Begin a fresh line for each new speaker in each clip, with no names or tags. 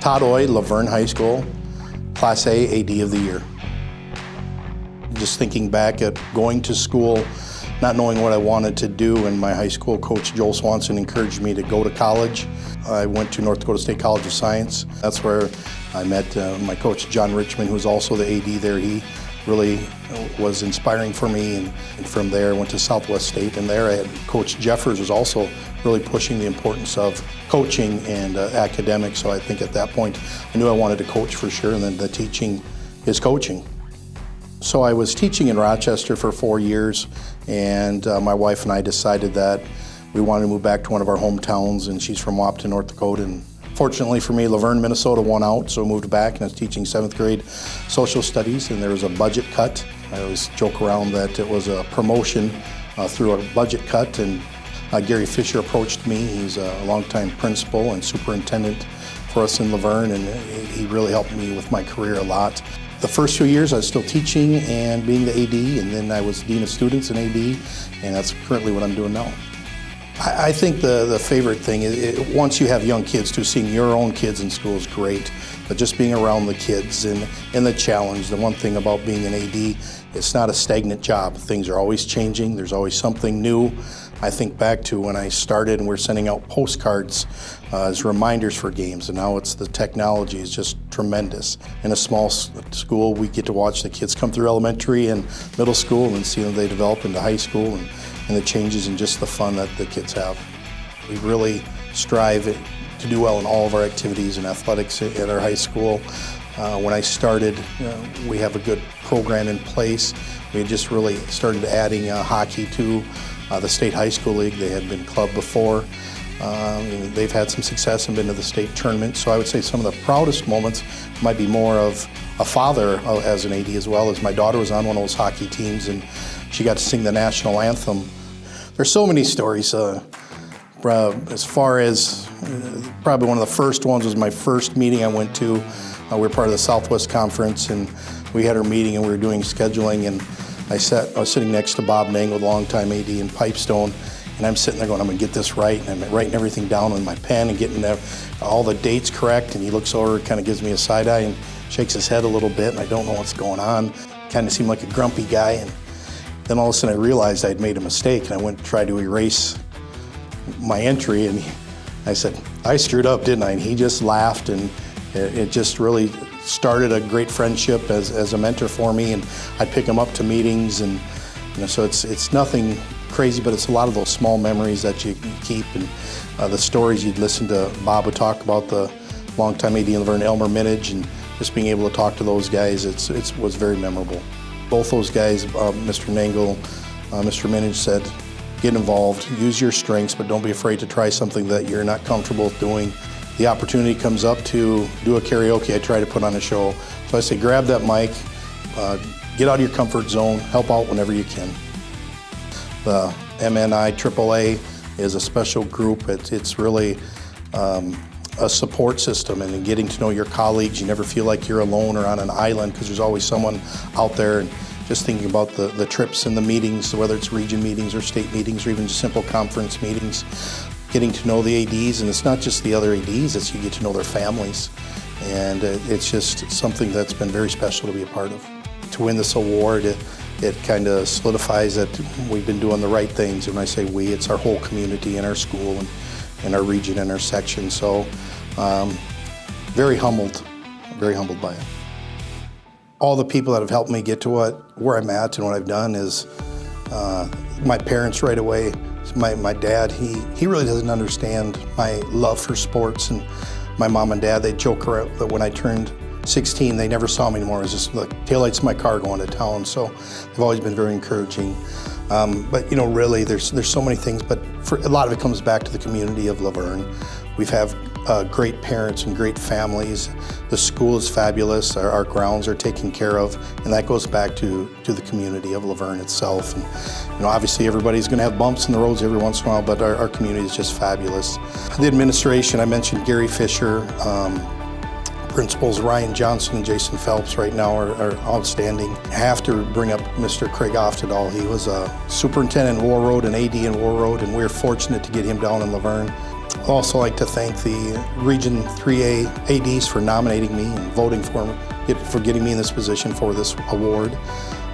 Todd, Laverne High School, Class A AD of the Year. Just thinking back at going to school, not knowing what I wanted to do, and my high school coach, Joel Swanson, encouraged me to go to college. I went to North Dakota State College of Science. That's where I met my coach, John Richmond, who's also the AD there. He really was inspiring for me, and from there I went to Southwest State, and there I had Coach Jeffers, was also really pushing the importance of coaching and academics. So I think at that point I knew I wanted to coach for sure, and then the teaching is coaching. So I was teaching in Rochester for 4 years, and my wife and I decided that we wanted to move back to one of our hometowns, and she's from Wahpeton, North Dakota. And fortunately for me, Laverne, Minnesota won out, so I moved back, and I was teaching 7th grade social studies, and there was a budget cut. I always joke around that it was a promotion through a budget cut, and Gary Fisher approached me. He's a longtime principal and superintendent for us in Laverne, and he really helped me with my career a lot. The first few years I was still teaching and being the AD, and then I was Dean of Students and AD, and that's currently what I'm doing now. I think the favorite thing is, once you have young kids too, seeing your own kids in school is great, but just being around the kids and the challenge. The one thing about being an AD, it's not a stagnant job. Things are always changing, there's always something new. I think back to when I started and we're sending out postcards as reminders for games, and now it's the technology is just tremendous. In a small school, we get to watch the kids come through elementary and middle school and see them they develop into high school, and the changes and just the fun that the kids have. We really strive to do well in all of our activities and athletics at our high school. When I started, we have a good program in place. We had just really started adding hockey to the State High School League. They had been club before. They've had some success and been to the state tournament. So I would say some of the proudest moments might be more of a father as an AD, as well as my daughter was on one of those hockey teams, and she got to sing the national anthem. There's so many stories. As far as probably one of the first ones was my first meeting I went to. We were part of the Southwest Conference, and we had our meeting and we were doing scheduling, and I was sitting next to Bob Nangle, the longtime AD in Pipestone, and I'm sitting there going, I'm going to get this right, and I'm writing everything down on my pen and getting all the dates correct, and he looks over and kind of gives me a side eye and shakes his head a little bit, and I don't know what's going on. Kind of seemed like a grumpy guy, and then all of a sudden I realized I'd made a mistake, and I went to try to erase my entry, and I said, I screwed up, didn't I? And he just laughed, and it just really started a great friendship as a mentor for me, and I'd pick him up to meetings, and so it's nothing crazy, but it's a lot of those small memories that you keep, and the stories you'd listen to. Bob would talk about the longtime AD in Laverne, Elmer Minage, and just being able to talk to those guys, it was very memorable. Both those guys, Mr. Nangle, Mr. Minage, said, get involved, use your strengths, but don't be afraid to try something that you're not comfortable with doing. The opportunity comes up to do a karaoke. I try to put on a show. So I say, grab that mic, get out of your comfort zone, help out whenever you can. The MnIAAA is a special group. It's really a support system, and in getting to know your colleagues, you never feel like you're alone or on an island, because there's always someone out there. And just thinking about the trips and the meetings, whether it's region meetings or state meetings or even just simple conference meetings, getting to know the ADs, and it's not just the other ADs, it's you get to know their families. And it's just something that's been very special to be a part of. To win this award, it kind of solidifies that we've been doing the right things. And when I say we, it's our whole community and our school and our region and our section. So very humbled by it. All the people that have helped me get to where I'm at and what I've done is my parents right away. My dad, he really doesn't understand my love for sports, and my mom and dad, they joke around that when I turned 16, they never saw me anymore. It was just the taillights of my car going to town. So they've always been very encouraging. But really, there's so many things, but a lot of it comes back to the community of Laverne. We have great parents and great families. The school is fabulous. Our grounds are taken care of, and that goes back to the community of Laverne itself. And obviously everybody's going to have bumps in the roads every once in a while, but our community is just fabulous. The administration, I mentioned Gary Fisher. Principals Ryan Johnson and Jason Phelps right now are outstanding. I have to bring up Mr. Craig Oftedal. He was a superintendent in War Road and AD in War Road, and we're fortunate to get him down in Laverne. I'd also like to thank the Region 3A ADs for nominating me and voting for getting me in this position for this award.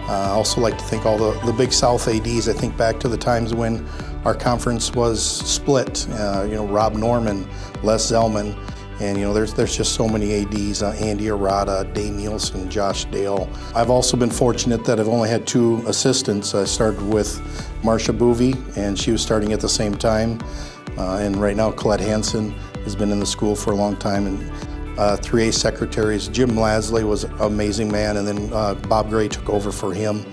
I also like to thank all the Big South ADs. I think back to the times when our conference was split. Rob Norman, Les Zellman, and there's just so many ADs, Andy Arata, Dave Nielsen, Josh Dale. I've also been fortunate that I've only had 2 assistants. I started with Marcia Boovy, and she was starting at the same time. And right now Colette Hansen has been in the school for a long time. And 3A secretaries, Jim Lasley was an amazing man, and then Bob Gray took over for him,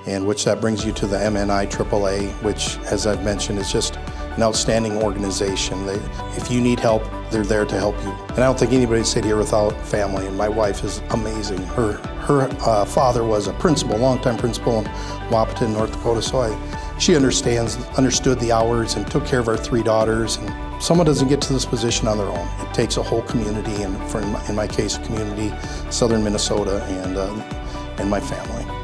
and which that brings you to the MnIAAA, which, as I've mentioned, is just an outstanding organization. If you need help, they're there to help you. And I don't think anybody'd sit here without family, and my wife is amazing. Her father was a principal, longtime principal in Wahpeton, North Dakota, so she understood the hours and took care of our 3 daughters. And someone doesn't get to this position on their own. It takes a whole community, and in my case, a community, southern Minnesota, and my family.